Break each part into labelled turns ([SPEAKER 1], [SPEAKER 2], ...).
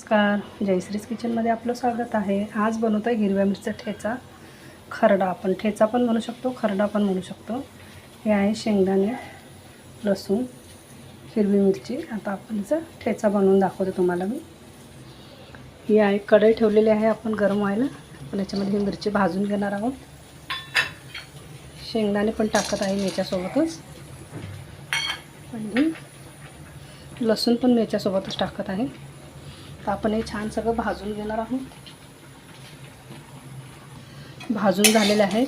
[SPEAKER 1] नमस्कार, जयश्रीज किचनमध्ये आपलं स्वागत आहे। आज बनवतो आहे हिरव्या मिरच्या ठेचा, खरडा। आपण ठेचा पण बनवू शकतो, खरडा पण बनवू शकतो। हे आहे शेंगदाणे, लसूण, हिरवी मिरची। आता आपण याचा ठेचा बनवून दाखवते तुम्हाला मी। ही आहे कढई ठेवलेली आहे आपण गरम व्हायला। आपण याच्यामध्ये ही मिरची भाजून घेणार आहोत। शेंगदाणे पण टाकत आहे याच्यासोबतच, आणि लसूण पण याच्यासोबतच टाकत आहे। तर आपण हे छान सगळं भाजून घेणार आहोत। भाजून झालेले आहेत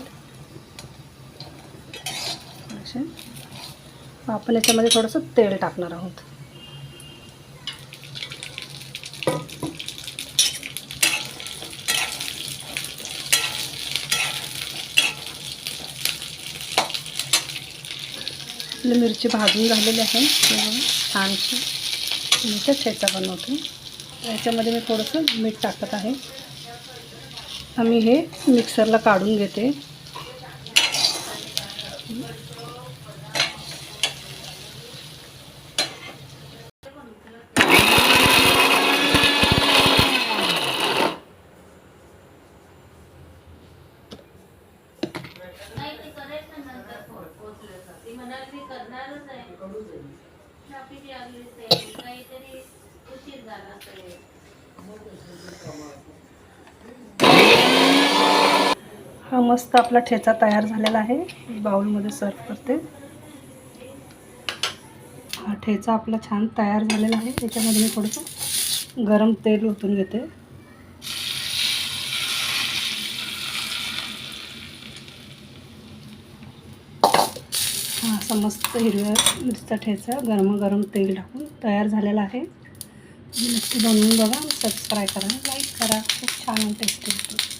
[SPEAKER 1] असे। आपण याच्यामध्ये थोडंसं तेल टाकणार आहोत। आपली मिरची भाजून झालेली आहे, छानशी मी ठेचा बनवते। याच्यामध्ये मी थोडंसं मीठ टाकत आहे। आम्ही हे मिक्सरला काढून घेते। हा मस्त आपला ठेचा तयार झालेला आहे। बाउलमध्ये सर्व करते। हा ठेचा आपला छान तयार झालेला आहे। त्याच्यामध्ये मी थोडंसं गरम तेल ओतून घेते। हा असा मस्त हिरव्या मिरचा ठेचा गरम तेल टाकून तयार झालेला आहे। नक्की बनवून बघा, सबस्क्राईब करा, लाईक करा। खूप छान टेस्टी होतं।